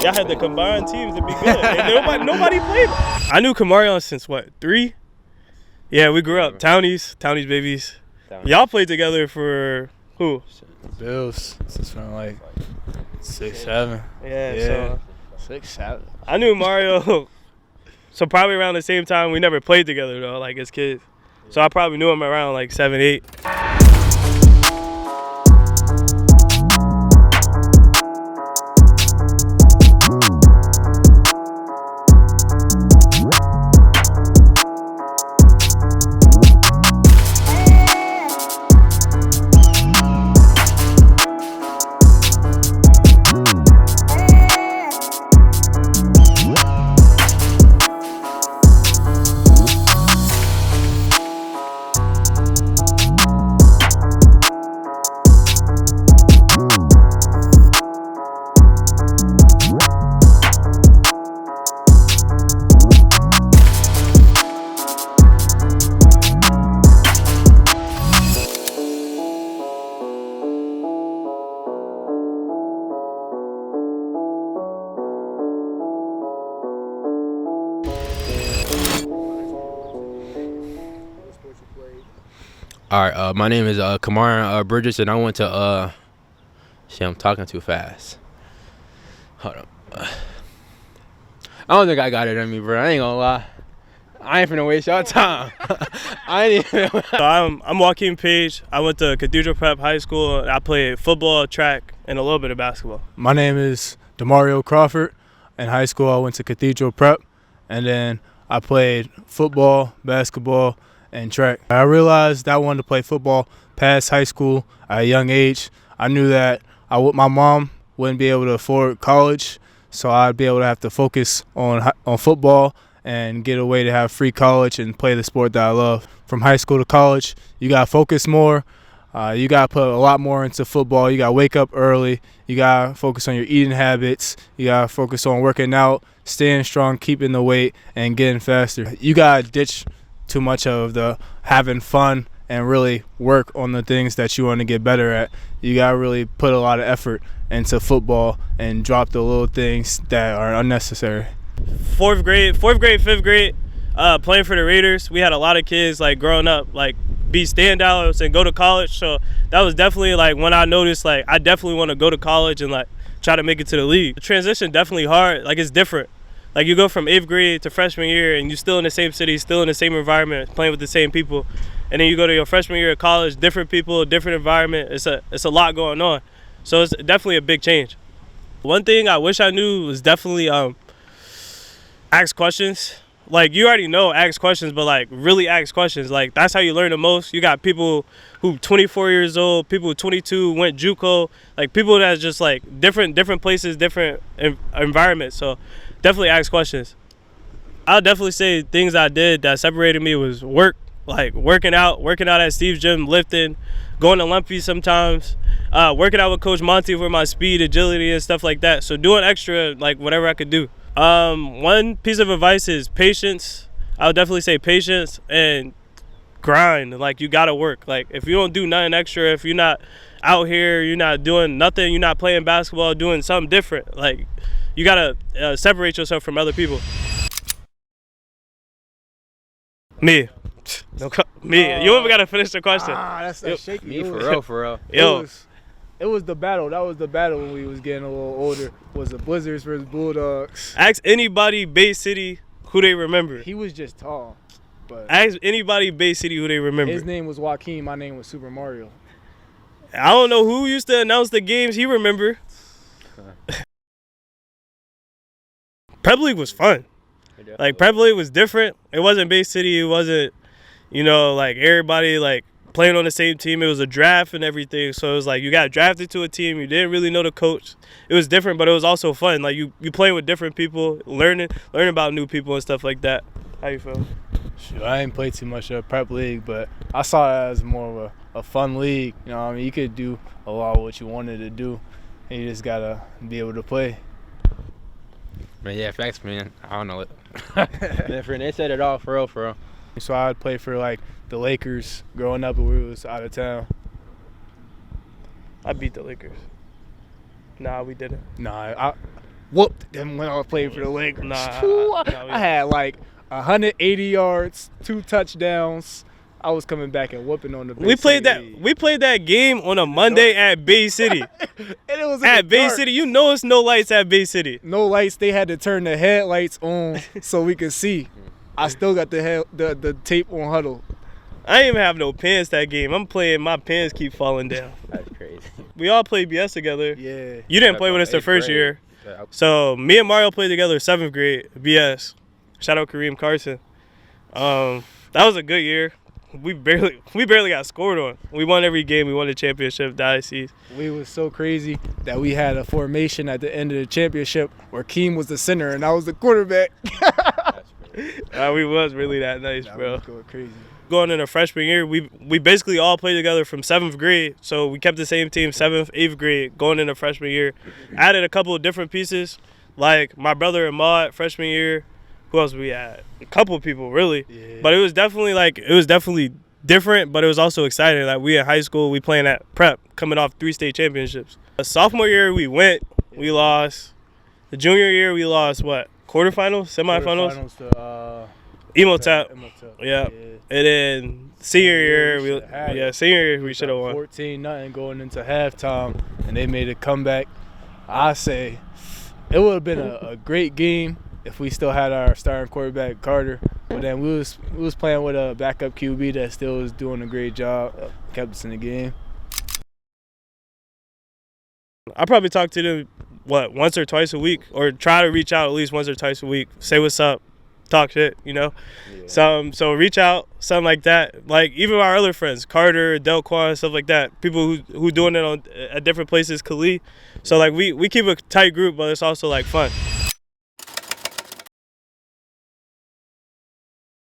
Y'all had the combined teams to be good. And nobody played. I knew Camariyon since what, 3? Yeah, we grew up Townies babies. Y'all played together for who? Bills. Since from like 6, 7. Yeah. So 6, 7. I knew Mario. So probably around the same time. We never played together though, like as kids. So I probably knew him around like 7, 8. All right, my name is Camariyon Bridges, and I went to shit, I'm talking too fast. Hold up. I don't think I got it in me, bro. I ain't gonna lie. I ain't finna waste y'all time. I ain't even. So I'm Wakeem Page. I went to Cathedral Prep High School. I played football, track, and a little bit of basketball. My name is Demario Crawford. In high school, I went to Cathedral Prep, and then I played football, basketball, and track. I realized that I wanted to play football past high school at a young age. I knew that my mom wouldn't be able to afford college, so I'd be able to have to focus on football and get a way to have free college and play the sport that I love. From high school to college, you got to focus more. You got to put a lot more into football. You got to wake up early. You got to focus on your eating habits. You got to focus on working out, staying strong, keeping the weight, and getting faster. You got to ditch too much of the having fun and really work on the things that you want to get better at. You got to really put a lot of effort into football and drop the little things that are unnecessary. 4th grade, 5th grade, playing for the Raiders. We had a lot of kids like growing up, like be standouts and go to college. So that was definitely like when I noticed like I definitely want to go to college and like try to make it to the league. The transition definitely hard. Like it's different. Like you go from 8th grade to freshman year and you're still in the same city, still in the same environment, playing with the same people. And then you go to your freshman year of college, different people, different environment. It's a lot going on. So it's definitely a big change. One thing I wish I knew was definitely ask questions. Like you already know ask questions, but like really ask questions. Like that's how you learn the most. You got people who 24 years old, people who 22 went JUCO, like people that's just like different places, different environments. So definitely ask questions. I'll definitely say things I did that separated me was work, like working out at Steve's gym, lifting, going to Lumpy sometimes, working out with Coach Monty for my speed, agility, and stuff like that. So doing extra, like whatever I could do. One piece of advice is patience. I would definitely say patience and grind. Like you gotta work. Like if you don't do nothing extra, if you're not out here, you're not doing nothing, you're not playing basketball, doing something different, like you gotta separate yourself from other people. Me. Me. You even gotta finish the question. That's shaky. Me for real. Yo. It was the battle. That was the battle when we was getting a little older. Was the Blizzards versus Bulldogs. Ask anybody Bay City who they remember. He was just tall. But ask anybody Bay City who they remember. His name was Wakeem. My name was Super Mario. I don't know who used to announce the games he remember. Prep League was fun. Like Prep League was different. It wasn't Bay City. It wasn't, like everybody like playing on the same team. It was a draft and everything. So it was like you got drafted to a team. You didn't really know the coach. It was different, but it was also fun. Like you playing with different people, learning about new people and stuff like that. How you feel? Shoot, I ain't played too much of Prep League, but I saw it as more of a fun league. You know what I mean? You could do a lot of what you wanted to do, and you just got to be able to play. Man, yeah, facts, man. I don't know it. Man, friend, they said it all, for real. So I'd play for, like, the Lakers growing up when we was out of town. I beat the Lakers. Nah, we didn't. Nah, whooped them when I was playing for the Lakers. I had like 180 yards, 2 touchdowns. I was coming back and whooping on the Bay We played City. We played that game on a Monday at Bay City. And it was in At the Bay dark. City, you know it's no lights at Bay City. No lights. They had to turn the headlights on so we could see. I still got the tape on huddle. I didn't even have no pants that game. I'm playing, my pants keep falling down. That's crazy. We all played BS together. Yeah. You didn't play with us the first year. So me and Mario played together 7th grade BS. Shout out Kareem Carson. That was a good year. We barely got scored on. We won every game. We won the championship, the ICs. We was so crazy that we had a formation at the end of the championship where Keem was the center and I was the quarterback. We was really that nice, bro. Was going crazy. Going into freshman year, we basically all played together from 7th grade. So we kept the same team 7th, 8th grade going into freshman year. Added a couple of different pieces, like my brother and Maud freshman year. Who else we had? A couple of people, really. Yeah. But it was definitely different, but it was also exciting. Like we in high school, we playing at prep, coming off 3 state championships. The sophomore year we lost. The junior year we lost what? Quarterfinals, semifinals. Quarterfinals to Emotep. Yeah. And then senior year we should have won. 14-0 going into halftime, and they made a comeback. I say it would have been a great game if we still had our starting quarterback Carter. But then we was playing with a backup QB that still was doing a great job, kept us in the game. I probably talk to them once or twice a week, or try to reach out at least once or twice a week. Say what's up, talk shit, you know. Yeah. So reach out, something like that. Like even our other friends, Carter, Delquan, stuff like that. People who doing it at different places, Khalid. So like we keep a tight group, but it's also like fun.